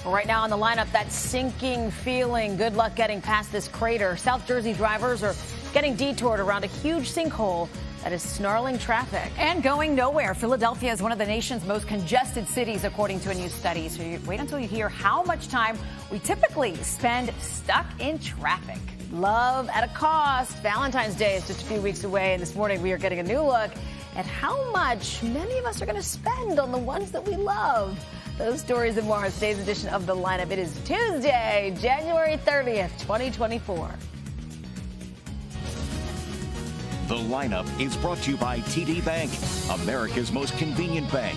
Right now on the lineup, that sinking feeling. Good luck getting past this crater. South Jersey drivers are getting detoured around a huge sinkhole that is snarling traffic. And going nowhere. Philadelphia is one of the nation's most congested cities, according to a new study. So you wait until you hear how much time we typically spend stuck in traffic. Love at a cost. Valentine's Day is just a few weeks away, and this morning we are getting a new look at how much many of us are going to spend on the ones that we love. Those stories and more on today's edition of The Lineup. It is Tuesday, January 30th, 2024. The Lineup is brought to you by TD Bank, America's most convenient bank.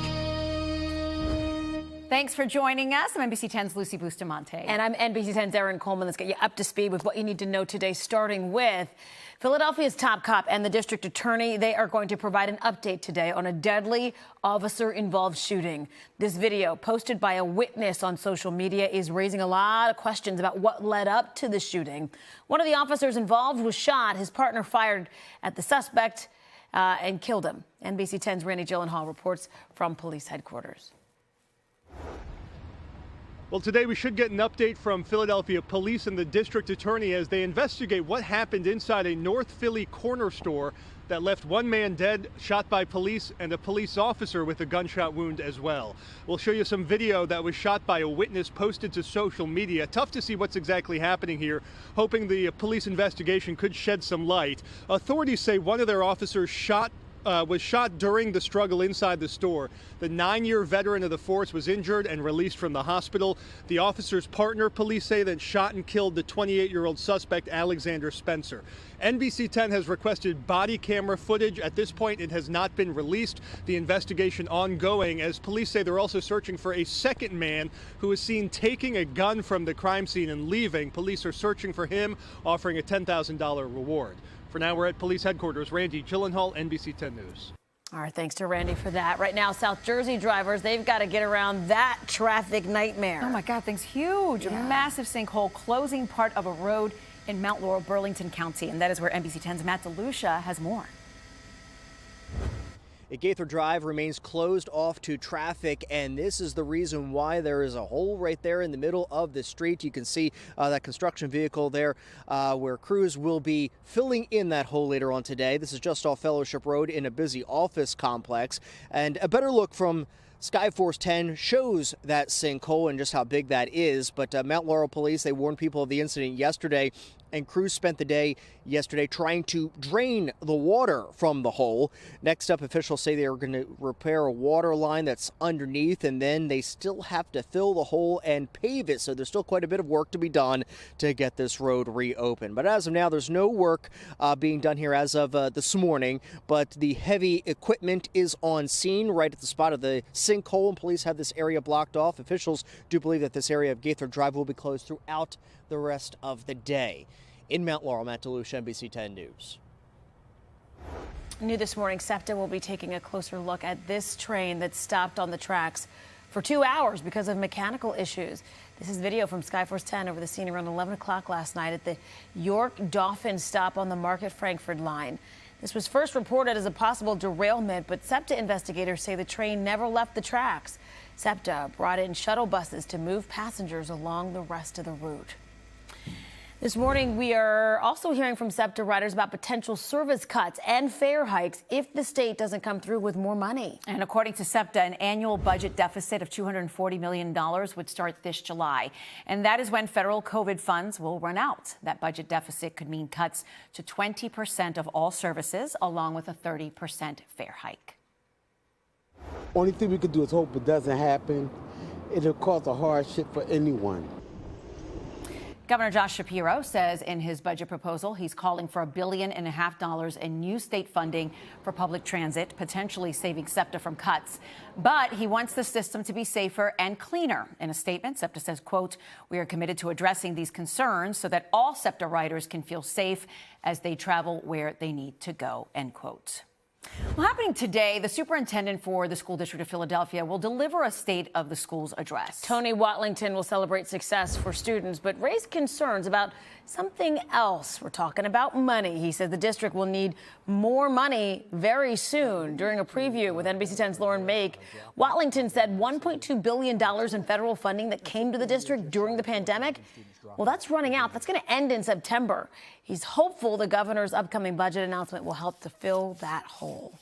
Thanks for joining us. I'm NBC 10's Lucy Bustamante. And I'm NBC 10's Erin Coleman. Let's get you up to speed with what you need to know today, starting with Philadelphia's top cop and the district attorney. They are going to provide an update today on a deadly officer-involved shooting. This video, posted by a witness on social media, is raising a lot of questions about what led up to the shooting. One of the officers involved was shot. His partner fired at the suspect and killed him. NBC 10's Randy Gyllenhaal reports from police headquarters. Well, today we should get an update from Philadelphia police and the district attorney as they investigate what happened inside a North Philly corner store that left one man dead, shot by police, and a police officer with a gunshot wound as well. We'll show you some video that was shot by a witness posted to social media. Tough to see what's exactly happening here, hoping the police investigation could shed some light. Authorities say one of their officers was shot during the struggle inside the store. The 9-year veteran of the force was injured and released from the hospital. The officer's partner, police say, then shot and killed the 28-year-old suspect, Alexander Spencer. NBC 10 has requested body camera footage. At this point, it has not been released. The investigation ongoing as police say they're also searching for a second man who was seen taking a gun from the crime scene and leaving. Police are searching for him, offering a $10,000 reward. For now, we're at police headquarters. Randy Gyllenhaal, NBC 10 News. All right, thanks to Randy for that. Right now, South Jersey drivers, they've got to get around that traffic nightmare. Oh, my God, things huge. Yeah. A massive sinkhole closing part of a road in Mount Laurel, Burlington County. And that is where NBC 10's Matt DeLucia has more. Gaither Drive remains closed off to traffic, and this is the reason why there is a hole right there in the middle of the street. You can see that construction vehicle there where crews will be filling in that hole later on today. This is just off Fellowship Road in a busy office complex. And a better look from Skyforce 10 shows that sinkhole and just how big that is. But Mount Laurel police, they warned people of the incident yesterday, and crews spent the day yesterday trying to drain the water from the hole. Next up, officials say they are going to repair a water line that's underneath, and then they still have to fill the hole and pave it. So there's still quite a bit of work to be done to get this road reopened. But as of now, there's no work being done here as of this morning, but the heavy equipment is on scene right at the spot of the sinkhole, and police have this area blocked off. Officials do believe that this area of Gaither Drive will be closed throughout the rest of the day. In Mount Laurel, Matt DeLucia, NBC 10 News. New this morning, SEPTA will be taking a closer look at this train that stopped on the tracks for 2 hours because of mechanical issues. This is video from Skyforce 10 over the scene around 11 o'clock last night at the York Dauphin stop on the Market-Frankford line. This was first reported as a possible derailment, but SEPTA investigators say the train never left the tracks. SEPTA brought in shuttle buses to move passengers along the rest of the route. This morning, we are also hearing from SEPTA riders about potential service cuts and fare hikes if the state doesn't come through with more money. And according to SEPTA, an annual budget deficit of $240 million would start this July. And that is when federal COVID funds will run out. That budget deficit could mean cuts to 20% of all services, along with a 30% fare hike. Only thing we could do is hope it doesn't happen. It'll cause a hardship for anyone. Governor Josh Shapiro says in his budget proposal he's calling for $1.5 billion in new state funding for public transit, potentially saving SEPTA from cuts. But he wants the system to be safer and cleaner. In a statement, SEPTA says, quote, "We are committed to addressing these concerns so that all SEPTA riders can feel safe as they travel where they need to go," end quote. Well, happening today, the superintendent for the school district of Philadelphia will deliver a State of the Schools address. Tony Watlington will celebrate success for students, but raise concerns about something else. We're talking about money. He said the district will need more money very soon. During a preview with NBC 10's Lauren Make, Watlington said $1.2 billion in federal funding that came to the district during the pandemic, well, that's running out. That's going to end in September. He's hopeful the governor's upcoming budget announcement will help to fill that hole.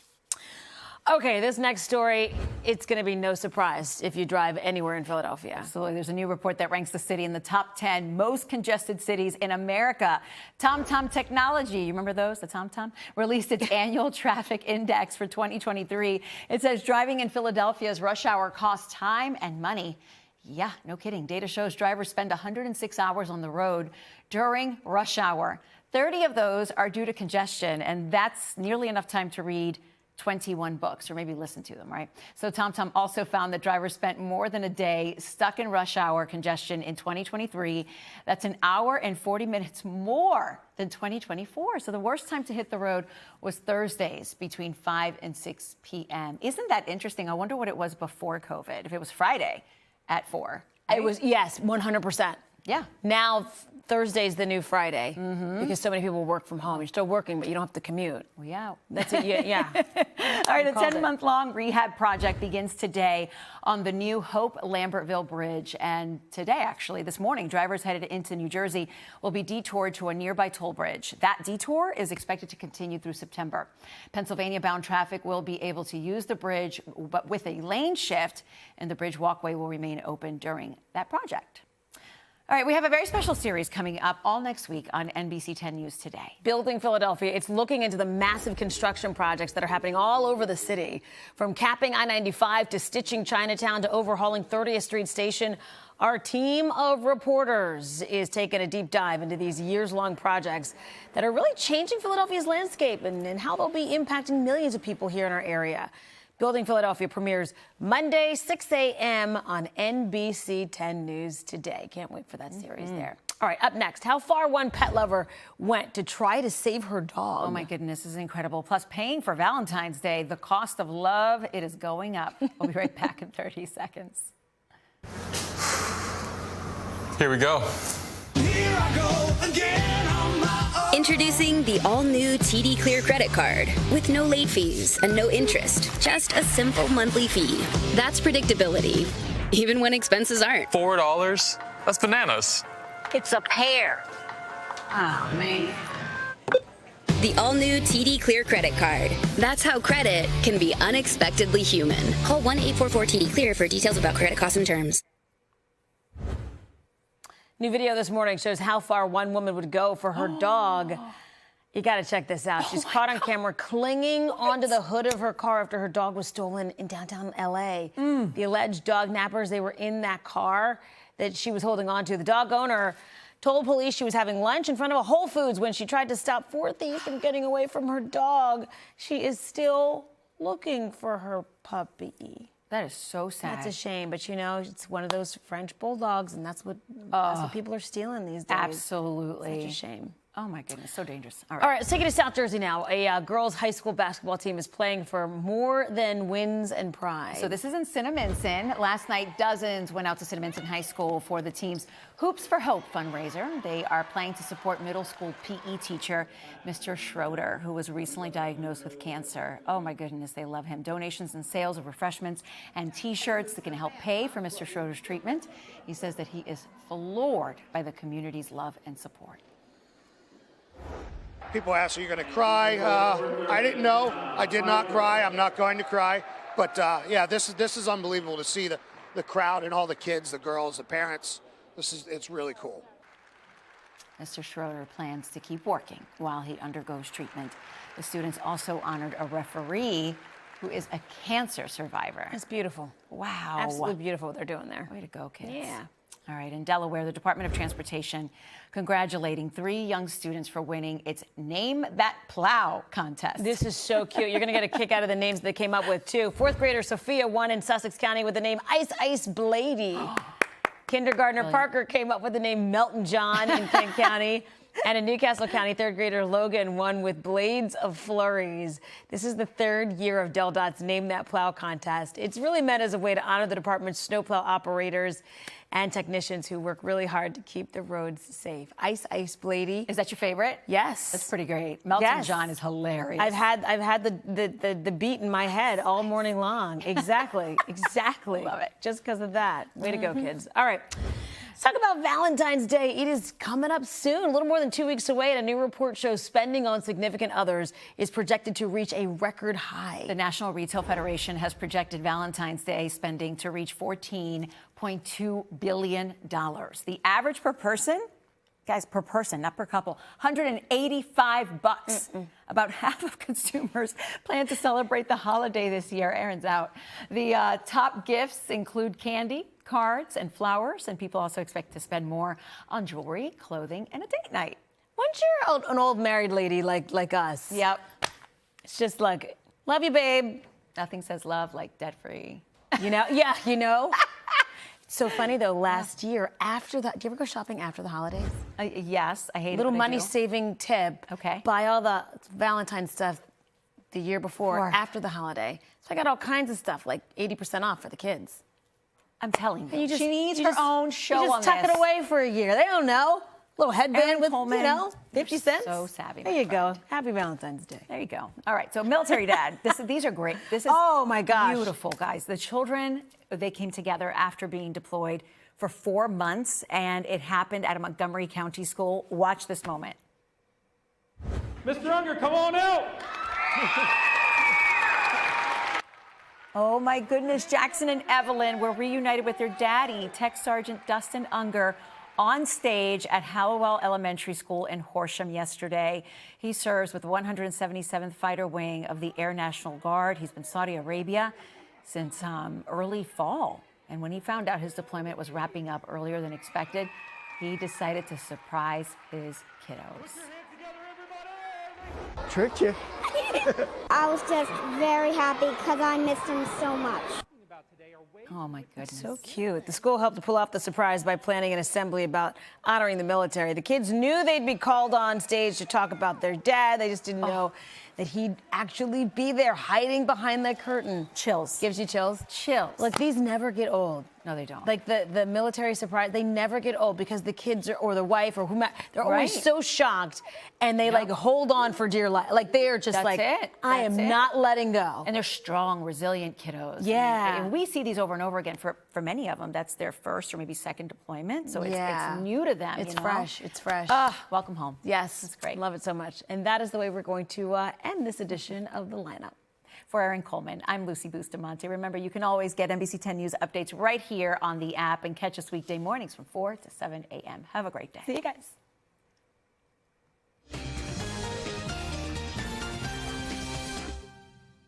Okay, this next story, it's going to be no surprise if you drive anywhere in Philadelphia. Absolutely. There's a new report that ranks the city in the top 10 most congested cities in America. TomTom Technology, you remember those, the TomTom? Released its annual traffic index for 2023. It says driving in Philadelphia's rush hour costs time and money. Yeah, no kidding. Data shows drivers spend 106 hours on the road during rush hour. 30 of those are due to congestion, and that's nearly enough time to read 21 books, or maybe listen to them, right? So TomTom also found that drivers spent more than a day stuck in rush hour congestion in 2023. That's an hour and 40 minutes more than 2024. So the worst time to hit the road was Thursdays between 5 and 6 p.m. Isn't that interesting? I wonder what it was before COVID, if it was Friday at 4. Right? It was, yes, 100%. Yeah. Now Thursday's the new Friday because so many people work from home. You're still working, but you don't have to commute. Well, yeah. That's it. Yeah. All right, a 10-month-long rehab project begins today on the new Hope-Lambertville Bridge. And today, actually, this morning, drivers headed into New Jersey will be detoured to a nearby toll bridge. That detour is expected to continue through September. Pennsylvania-bound traffic will be able to use the bridge, but with a lane shift, and the bridge walkway will remain open during that project. All right, we have a very special series coming up all next week on NBC 10 News Today. Building Philadelphia, it's looking into the massive construction projects that are happening all over the city. From capping I-95 to stitching Chinatown to overhauling 30th Street Station, our team of reporters is taking a deep dive into these years-long projects that are really changing Philadelphia's landscape and how they'll be impacting millions of people here in our area. Building Philadelphia premieres Monday, 6 a.m. on NBC 10 News Today. Can't wait for that series there. All right, up next, how far one pet lover went to try to save her dog. Oh, my goodness, this is incredible. Plus, paying for Valentine's Day, the cost of love, it is going up. We'll be right back in 30 seconds. Here we go. Here I go again on my own. Introducing the all-new TD Clear credit card with no late fees and no interest, just a simple monthly fee. That's predictability, even when expenses aren't. $4? That's bananas. It's a pear. Oh, man. The all-new TD Clear credit card. That's how credit can be unexpectedly human. Call 1-844-TD-CLEAR for details about credit costs and terms. New video this morning shows how far one woman would go for her dog. You got to check this out. She's caught on camera clinging onto the hood of her car after her dog was stolen in downtown L.A. The alleged dog nappers, they were in that car that she was holding on to. The dog owner told police she was having lunch in front of a Whole Foods when she tried to stop 4 thieves from getting away from her dog. She is still looking for her puppy. That is so sad. That's a shame, but you know, it's one of those French bulldogs, and that's what people are stealing these days. Absolutely. Such a shame. Oh, my goodness, so dangerous. All right, let's take it to South Jersey now. A girls' high school basketball team is playing for more than wins and pride. So this is in Cinnaminson. Last night, dozens went out to Cinnaminson High School for the team's Hoops for Hope fundraiser. They are playing to support middle school PE teacher, Mr. Schroeder, who was recently diagnosed with cancer. Oh, my goodness, they love him. Donations and sales of refreshments and T-shirts that can help pay for Mr. Schroeder's treatment. He says that he is floored by the community's love and support. People ask, are you going to cry? I didn't know. I did not cry. I'm not going to cry. But, yeah, this is unbelievable to see the crowd and all the kids, the girls, the parents. It's really cool. Mr. Schroeder plans to keep working while he undergoes treatment. The students also honored a referee who is a cancer survivor. That's beautiful. Wow. Absolutely beautiful what they're doing there. Way to go, kids. Yeah. All right, in Delaware, the Department of Transportation congratulating 3 young students for winning its Name That Plow contest. This is so cute. You're going to get a kick out of the names they came up with, too. 4th grader Sophia won in Sussex County with the name Ice Ice Blady. Kindergartner Parker came up with the name Melton John in Kent County. And in Newcastle County, third grader Logan won with blades of flurries. This is the third year of Del Dot's Name That Plow contest. It's really meant as a way to honor the department's snowplow operators and technicians who work really hard to keep the roads safe. Ice Blady. Is that your favorite? Yes. That's pretty great. Melton John is hilarious. I've had the beat in my head all morning long. Exactly. Exactly. Love it. Just because of that. Way to go, kids. All right. Let's talk about Valentine's Day. It is coming up soon, a little more than 2 weeks away, and a new report shows spending on significant others is projected to reach a record high. The National Retail Federation has projected Valentine's Day spending to reach $14.2 billion. The average per person, guys, per person, not per couple, $185. About half of consumers plan to celebrate the holiday this year. Erin's out. The top gifts include candy, cards, and flowers, and people also expect to spend more on jewelry, clothing, and a date night. Once you're an old married lady like us, yep, it's just like, love you, babe. Nothing says love like debt-free. You know? Yeah, you know? It's so funny, though, last year, after the... Do you ever go shopping after the holidays? Yes, I hate it. Little money-saving tip. Okay. Buy all the Valentine's stuff the year before, after the holiday. So I got all kinds of stuff, like 80% off for the kids. I'm telling you. She needs her own show on this. You just tuck it away for a year. They don't know. Little headband Erin with, Coleman, 50 cents. So savvy. There you go. Happy Valentine's Day. There you go. All right. So military dad. These are great. This is oh my gosh, beautiful, guys. The children, they came together after being deployed for 4 months, and it happened at a Montgomery County school. Watch this moment. Mr. Unger, come on out. Oh my goodness, Jackson and Evelyn were reunited with their daddy, Tech Sergeant Dustin Unger, on stage at Hallowell Elementary School in Horsham yesterday. He serves with the 177th Fighter Wing of the Air National Guard. He's been in Saudi Arabia since early fall. And when he found out his deployment was wrapping up earlier than expected, he decided to surprise his kiddos. Tricked you. I was just very happy because I missed him so much. Oh, my goodness. So cute. The school helped to pull off the surprise by planning an assembly about honoring the military. The kids knew they'd be called on stage to talk about their dad. They just didn't know that he'd actually be there hiding behind the curtain. Chills. Gives you chills? Chills. Look, these never get old. No, they don't. Like the military surprise, they never get old because the kids or the wife or whomever, they're always so shocked and they like hold on for dear life. Like they are just I am not letting go. And they're strong, resilient kiddos. Yeah. And we see these over and over again for many of them. That's their first or maybe second deployment. So it's new to them. It's fresh. It's fresh. Welcome home. Yes. It's great. Love it so much. And that is the way we're going to end this edition of The Lineup. For Erin Coleman, I'm Lucy Bustamante. Remember, you can always get NBC 10 News updates right here on the app and catch us weekday mornings from 4 to 7 a.m. Have a great day. See you guys.